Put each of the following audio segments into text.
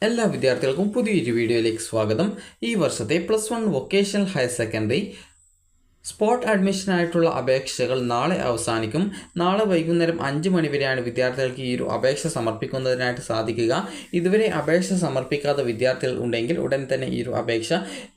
എല്ലാ വിദ്യാർത്ഥികൾക്കും പുതിയൊരു വീഡിയോയിലേക്ക് സ്വാഗതം. ഈ വർഷത്തെ +1 വൊക്കേഷണൽ ഹയർ സെക്കൻഡറി സ്പോട്ട് അഡ്മിഷനായിട്ടുള്ള അപേക്ഷകൾ നാളെ അവസാനിക്കും. നാളെ വൈകുന്നേരം 5 മണി വരെയാണ് വിദ്യാർത്ഥികൾക്ക് ഈ ഒരു അപേക്ഷ സമർപ്പിക്കുന്നതിനായിട്ട് സാധിക്കുക. ഇതുവരെ അപേക്ഷ സമർപ്പിക്കാത്ത വിദ്യാർത്ഥികൾ ഉണ്ടെങ്കിൽ ഉടൻ തന്നെ ഈ ഒരു അപേക്ഷ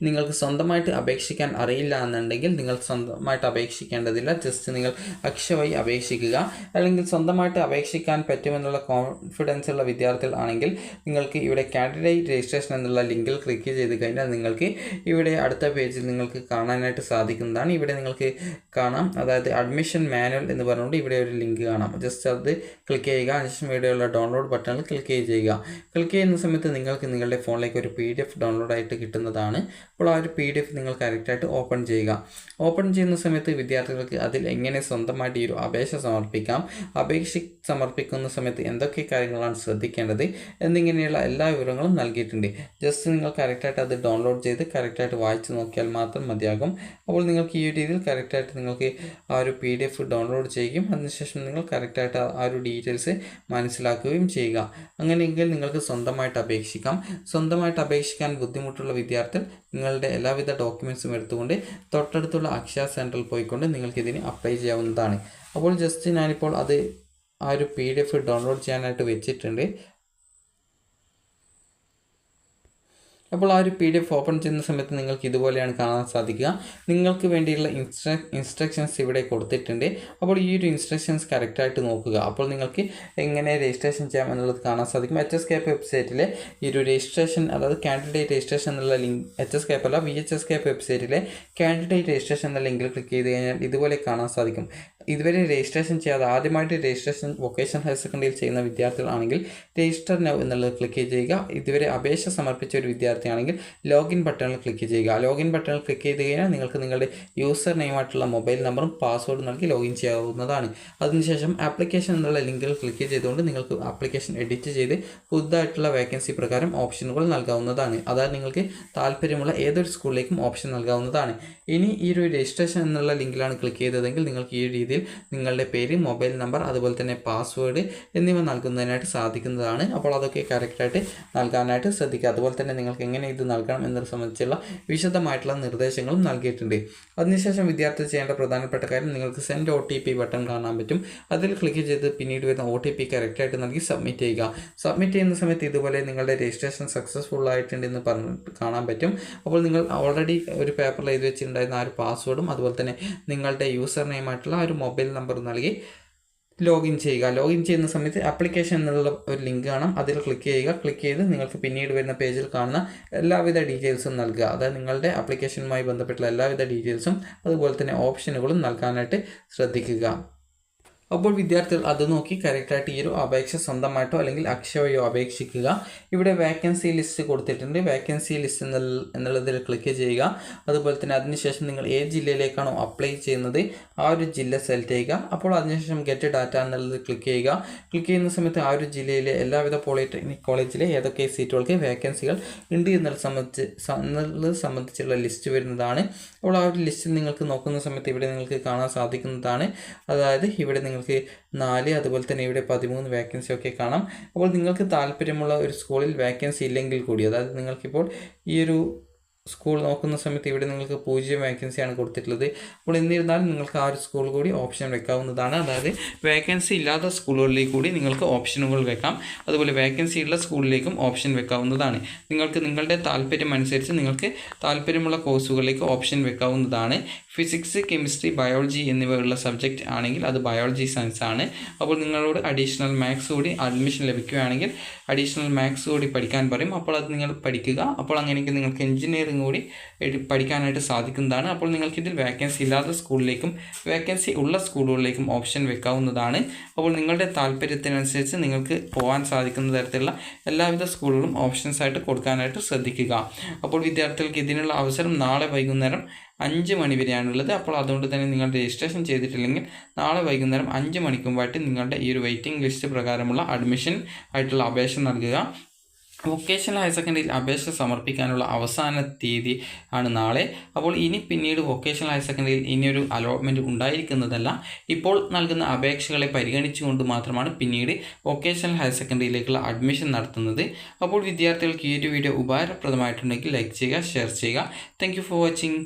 നിങ്ങൾക്ക് സ്വന്തമായിട്ട് അപേക്ഷിക്കാൻ അറിയില്ല എന്നുണ്ടെങ്കിൽ നിങ്ങൾ സ്വന്തമായിട്ട് അപേക്ഷിക്കേണ്ടതില്ല. ജസ്റ്റ് നിങ്ങൾ അക്ഷയ വഴി അപേക്ഷിക്കുക. അല്ലെങ്കിൽ സ്വന്തമായിട്ട് അപേക്ഷിക്കാൻ പറ്റുമെന്നുള്ള കോൺഫിഡൻസ് ഉള്ള വിദ്യാർത്ഥികൾ ആണെങ്കിൽ നിങ്ങൾക്ക് ഇവിടെ കാൻഡിഡേറ്റ് രജിസ്ട്രേഷൻ എന്നുള്ള ലിങ്കിൽ ക്ലിക്ക് ചെയ്ത് കഴിഞ്ഞാൽ നിങ്ങൾക്ക് ഇവിടെ അടുത്ത പേജിൽ നിങ്ങൾക്ക് കാണാനായിട്ട് സാധിക്കുന്നതാണ്. ഇവിടെ നിങ്ങൾക്ക് കാണാം, അതായത് അഡ്മിഷൻ മാനുവൽ എന്ന് പറഞ്ഞുകൊണ്ട് ഇവിടെ ഒരു ലിങ്ക് കാണാം. ജസ്റ്റ് അത് ക്ലിക്ക് ചെയ്യുക. അതിനുശേഷം ഇവിടെയുള്ള ഡൗൺലോഡ് ബട്ടണിൽ ക്ലിക്ക് ചെയ്യുക. ക്ലിക്ക് ചെയ്യുന്ന സമയത്ത് നിങ്ങൾക്ക് നിങ്ങളുടെ ഫോണിലേക്ക് ഒരു PDF ഡൗൺലോഡ് ആയിട്ട് കിട്ടുന്നതാണ്. അപ്പോൾ ആ ഒരു PDF നിങ്ങൾ കറക്റ്റായിട്ട് ഓപ്പൺ ചെയ്യുക. ഓപ്പൺ ചെയ്യുന്ന സമയത്ത് വിദ്യാർത്ഥികൾക്ക് അതിൽ എങ്ങനെ സ്വന്തമായിട്ട് ഈ ഒരു അപേക്ഷ സമർപ്പിക്കാം, സമർപ്പിക്കുന്ന സമയത്ത് എന്തൊക്കെ കാര്യങ്ങളാണ് ശ്രദ്ധിക്കേണ്ടത് എന്നിങ്ങനെയുള്ള എല്ലാ വിവരങ്ങളും നൽകിയിട്ടുണ്ട്. ജസ്റ്റ് നിങ്ങൾ കറക്റ്റായിട്ട് അത് ഡൗൺലോഡ് ചെയ്ത് കറക്റ്റായിട്ട് വായിച്ച് നോക്കിയാൽ മാത്രം മതിയാകും. അപ്പോൾ നിങ്ങൾക്ക് ഈ രീതിയിൽ കറക്റ്റായിട്ട് നിങ്ങൾക്ക് ആ ഒരു PDF ഡൗൺലോഡ് ചെയ്യുകയും അതിനുശേഷം നിങ്ങൾ കറക്റ്റായിട്ട് ആ ഒരു ഡീറ്റെയിൽസ് മനസ്സിലാക്കുകയും ചെയ്യുക. അങ്ങനെയെങ്കിൽ നിങ്ങൾക്ക് സ്വന്തമായിട്ട് അപേക്ഷിക്കാം. സ്വന്തമായിട്ട് അപേക്ഷിക്കാൻ ബുദ്ധിമുട്ടുള്ള വിദ്യാർത്ഥികൾ നിങ്ങളുടെ എല്ലാവിധ ഡോക്യുമെൻറ്റ്സും എടുത്തുകൊണ്ട് തൊട്ടടുത്തുള്ള അക്ഷയ സെൻറ്ററിൽ പോയിക്കൊണ്ട് നിങ്ങൾക്കിതിന് അപ്ലൈ ചെയ്യാവുന്നതാണ്. അപ്പോൾ ജസ്റ്റ് ഞാനിപ്പോൾ അത് ആ ഒരു PDF ഡൗൺലോഡ് ചെയ്യാനായിട്ട് വെച്ചിട്ടുണ്ട്. അപ്പോൾ ആ ഒരു PDF ഓപ്പൺ ചെയ്യുന്ന സമയത്ത് നിങ്ങൾക്ക് ഇതുപോലെയാണ് കാണാൻ സാധിക്കുക. നിങ്ങൾക്ക് വേണ്ടിയുള്ള ഇൻസ്ട്രക്ഷൻസ് ഇവിടെ കൊടുത്തിട്ടുണ്ട്. അപ്പോൾ ഈ ഒരു ഇൻസ്ട്രക്ഷൻസ് കറക്റ്റായിട്ട് നോക്കുക. അപ്പോൾ നിങ്ങൾക്ക് എങ്ങനെ രജിസ്ട്രേഷൻ ചെയ്യാം എന്നുള്ളത് കാണാൻ സാധിക്കും. HSCAP വെബ്സൈറ്റിലെ ഈ ഒരു രജിസ്ട്രേഷൻ, അതായത് കാൻഡിഡേറ്റ് രജിസ്ട്രേഷൻ എന്നുള്ള ലിങ്ക്, HSCAP അല്ല VHSCAP വെബ്സൈറ്റിലെ കാൻഡിഡേറ്റ് രജിസ്ട്രേഷൻ എന്ന ലിങ്കിൽ ക്ലിക്ക് ചെയ്ത് കഴിഞ്ഞാൽ ഇതുപോലെ കാണാൻ സാധിക്കും. ഇതുവരെ രജിസ്ട്രേഷൻ ചെയ്യാതെ ആദ്യമായിട്ട് രജിസ്ട്രേഷൻ വൊക്കേഷണൽ ഹയർ സെക്കൻഡറിയിൽ ചെയ്യുന്ന വിദ്യാർത്ഥികളാണെങ്കിൽ രജിസ്റ്റർ നൗ എന്നുള്ളത് ക്ലിക്ക് ചെയ്യുക. ഇതുവരെ അപേക്ഷ സമർപ്പിച്ച ഒരു വിദ്യാർത്ഥിയാണെങ്കിൽ ലോഗിൻ ബട്ടണിൽ ക്ലിക്ക് ചെയ്യുക. ലോഗിൻ ബട്ടണിൽ ക്ലിക്ക് ചെയ്ത് കഴിഞ്ഞാൽ നിങ്ങൾക്ക് നിങ്ങളുടെ യൂസർ നെയിമായിട്ടുള്ള മൊബൈൽ നമ്പറും പാസ്വേഡും നൽകി ലോഗിൻ ചെയ്യാവുന്നതാണ്. അതിനുശേഷം ആപ്ലിക്കേഷൻ എന്നുള്ള ലിങ്കിൽ ക്ലിക്ക് ചെയ്തുകൊണ്ട് നിങ്ങൾക്ക് ആപ്ലിക്കേഷൻ എഡിറ്റ് ചെയ്ത് പുതുതായിട്ടുള്ള വേക്കൻസി പ്രകാരം ഓപ്ഷനുകൾ നൽകാവുന്നതാണ്. അതായത് നിങ്ങൾക്ക് താല്പര്യമുള്ള ഏതൊരു സ്കൂളിലേക്കും ഓപ്ഷൻ നൽകാവുന്നതാണ്. ഇനി ഈ ഒരു രജിസ്ട്രേഷൻ എന്നുള്ള ലിങ്കിലാണ് ക്ലിക്ക് ചെയ്തതെങ്കിൽ നിങ്ങൾക്ക് ഈ രീതിയിൽ നിങ്ങളുടെ പേര്, മൊബൈൽ നമ്പർ, അതുപോലെ തന്നെ പാസ്വേഡ് എന്നിവ നൽകുന്നതിനായിട്ട് സാധിക്കുന്നതാണ്. അപ്പോൾ അതൊക്കെ കറക്റ്റായിട്ട് നൽകാനായിട്ട് ശ്രദ്ധിക്കുക. അതുപോലെ തന്നെ നിങ്ങൾക്ക് എങ്ങനെ ഇത് നൽകണം എന്നതിനെ സംബന്ധിച്ചുള്ള വിശദമായിട്ടുള്ള നിർദ്ദേശങ്ങളും നൽകിയിട്ടുണ്ട്. അതിനുശേഷം വിദ്യാർത്ഥി ചെയ്യേണ്ട പ്രധാനപ്പെട്ട കാര്യം, നിങ്ങൾക്ക് സെൻഡ് OTP ബട്ടൺ കാണാൻ പറ്റും. അതിൽ ക്ലിക്ക് ചെയ്ത് പിന്നീട് വരുന്ന OTP കറക്റ്റായിട്ട് നൽകി സബ്മിറ്റ് ചെയ്യുക. സബ്മിറ്റ് ചെയ്യുന്ന സമയത്ത് ഇതുപോലെ നിങ്ങളുടെ രജിസ്ട്രേഷൻ സക്സസ്ഫുൾ ആയിട്ടുണ്ടെന്ന് കാണാൻ പറ്റും. അപ്പോൾ നിങ്ങൾ ഓൾറെഡി ഒരു പേപ്പറിൽ എഴുതി വെച്ചിട്ടുണ്ടായിരുന്ന ആ ഒരു പാസ്വേഡും അതുപോലെ തന്നെ നിങ്ങളുടെ യൂസർ നെയിമായിട്ടുള്ള ആ ഒരു മൊബൈൽ നമ്പർ നൽകി ലോഗിൻ ചെയ്യുക. ലോഗിൻ ചെയ്യുന്ന സമയത്ത് ആപ്ലിക്കേഷൻ എന്നുള്ള ഒരു ലിങ്ക് കാണാം. അതിൽ ക്ലിക്ക് ചെയ്യുക. ക്ലിക്ക് ചെയ്ത് നിങ്ങൾക്ക് പിന്നീട് വരുന്ന പേജിൽ കാണുന്ന എല്ലാവിധ ഡീറ്റെയിൽസും നൽകുക. അതായത് നിങ്ങളുടെ ആപ്ലിക്കേഷനുമായി ബന്ധപ്പെട്ടുള്ള എല്ലാവിധ ഡീറ്റെയിൽസും അതുപോലെ തന്നെ ഓപ്ഷനുകളും നൽകാനായിട്ട് ശ്രദ്ധിക്കുക. അപ്പോൾ വിദ്യാർത്ഥികൾ അത് നോക്കി കറക്റ്റായിട്ട് ഈ ഒരു അപേക്ഷ സ്വന്തമായിട്ടോ അല്ലെങ്കിൽ അക്ഷയ വഴിയോ അപേക്ഷിക്കുക. ഇവിടെ വേക്കൻസി ലിസ്റ്റ് കൊടുത്തിട്ടുണ്ട്. വേക്കൻസി ലിസ്റ്റ് എന്നുള്ളതിൽ ക്ലിക്ക് ചെയ്യുക. അതുപോലെ തന്നെ അതിനുശേഷം നിങ്ങൾ ഏത് ജില്ലയിലേക്കാണോ അപ്ലൈ ചെയ്യുന്നത് ആ ഒരു ജില്ല സെലക്ട് ചെയ്യുക. അപ്പോൾ അതിനുശേഷം ഗെറ്റ് ഡാറ്റ എന്നുള്ളത് ക്ലിക്ക് ചെയ്യുക. ക്ലിക്ക് ചെയ്യുന്ന സമയത്ത് ആ ഒരു ജില്ലയിലെ എല്ലാവിധ പോളിടെക്നിക് കോളേജിലെ ഏതൊക്കെ സീറ്റുകൾക്ക് വേക്കൻസികൾ ഉണ്ട് എന്നുള്ളത് സംബന്ധിച്ചുള്ള ലിസ്റ്റ് വരുന്നതാണ്. അപ്പോൾ ആ ഒരു ലിസ്റ്റിൽ നിങ്ങൾക്ക് നോക്കുന്ന സമയത്ത് ഇവിടെ നിങ്ങൾക്ക് കാണാൻ സാധിക്കുന്നതാണ്. അതായത് ഇവിടെ നിങ്ങൾക്ക് 4, അതുപോലെ തന്നെ ഇവിടെ 13 വേക്കൻസി ഒക്കെ കാണാം. അപ്പോൾ നിങ്ങൾക്ക് താല്പര്യമുള്ള ഒരു സ്കൂളിൽ വേക്കൻസി ഇല്ലെങ്കിൽ കൂടി, അതായത് നിങ്ങൾക്കിപ്പോൾ ഈ ഒരു സ്കൂൾ നോക്കുന്ന സമയത്ത് ഇവിടെ നിങ്ങൾക്ക് 0 വേക്കൻസിയാണ് കൊടുത്തിട്ടുള്ളത്. അപ്പോൾ എന്നിരുന്നാലും നിങ്ങൾക്ക് ആ ഒരു സ്കൂൾ കൂടി ഓപ്ഷൻ വെക്കാവുന്നതാണ്. അതായത് വേക്കൻസി ഇല്ലാത്ത സ്കൂളുകളിലേക്ക് കൂടി നിങ്ങൾക്ക് ഓപ്ഷനുകൾ വെക്കാം. അതുപോലെ വേക്കൻസി ഉള്ള സ്കൂളിലേക്കും ഓപ്ഷൻ വെക്കാവുന്നതാണ്. നിങ്ങൾക്ക് നിങ്ങളുടെ താല്പര്യം അനുസരിച്ച് നിങ്ങൾക്ക് താല്പര്യമുള്ള കോഴ്സുകളിലേക്ക് ഓപ്ഷൻ വെക്കാവുന്നതാണ്. ഫിസിക്സ്, കെമിസ്ട്രി, ബയോളജി എന്നിവയുള്ള സബ്ജക്റ്റ് ആണെങ്കിൽ അത് ബയോളജി സയൻസ് ആണ്. അപ്പോൾ നിങ്ങളോട് അഡീഷണൽ മാത്സ് കൂടി അഡ്മിഷൻ ലഭിക്കുകയാണെങ്കിൽ അഡീഷണൽ മാത്സ് കൂടി പഠിക്കാൻ പറയും. അപ്പോൾ അത് നിങ്ങൾ പഠിക്കുക. അപ്പോൾ അങ്ങനെയെങ്കിൽ നിങ്ങൾക്ക് എഞ്ചിനീയറിംഗ് കൂടി പഠിക്കാനായിട്ട് സാധിക്കുന്നതാണ്. അപ്പോൾ നിങ്ങൾക്കിതിൽ വേക്കൻസി ഇല്ലാത്ത സ്കൂളിലേക്കും വേക്കൻസി ഉള്ള സ്കൂളുകളിലേക്കും ഓപ്ഷൻ വെക്കാവുന്നതാണ്. അപ്പോൾ നിങ്ങളുടെ താല്പര്യത്തിനനുസരിച്ച് നിങ്ങൾക്ക് പോകാൻ സാധിക്കുന്ന തരത്തിലുള്ള എല്ലാവിധ സ്കൂളുകളും ഓപ്ഷൻസ് ആയിട്ട് കൊടുക്കാനായിട്ട് ശ്രദ്ധിക്കുക. അപ്പോൾ വിദ്യാർത്ഥികൾക്ക് ഇതിനുള്ള അവസരം നാളെ വൈകുന്നേരം 5 മണി വരെയാണുള്ളത്. അപ്പോൾ അതുകൊണ്ട് തന്നെ നിങ്ങൾ രജിസ്ട്രേഷൻ ചെയ്തിട്ടില്ലെങ്കിൽ നാളെ വൈകുന്നേരം 5 മണിക്ക് മുമ്പായിട്ട് നിങ്ങളുടെ ഈ ഒരു വെയിറ്റിംഗ് ലിസ്റ്റ് പ്രകാരമുള്ള അഡ്മിഷൻ ആയിട്ടുള്ള അപേക്ഷ നൽകുക. വൊക്കേഷണൽ ഹയർ സെക്കൻഡറിയിൽ അപേക്ഷ സമർപ്പിക്കാനുള്ള അവസാന തീയതി ആണ് നാളെ. അപ്പോൾ പിന്നീട് വൊക്കേഷണൽ ഹയർ സെക്കൻഡറിയിൽ ഇനിയൊരു അലോട്ട്മെൻറ്റ് ഉണ്ടായിരിക്കുന്നതല്ല. ഇപ്പോൾ നൽകുന്ന അപേക്ഷകളെ പരിഗണിച്ചുകൊണ്ട് മാത്രമാണ് പിന്നീട് വൊക്കേഷണൽ ഹയർ സെക്കൻഡറിയിലേക്കുള്ള അഡ്മിഷൻ നടത്തുന്നത്. അപ്പോൾ വിദ്യാർത്ഥികൾക്ക് ഈ ഒരു വീഡിയോ ഉപകാരപ്രദമായിട്ടുണ്ടെങ്കിൽ ലൈക്ക് ചെയ്യുക, ഷെയർ ചെയ്യുക. Thank you for watching.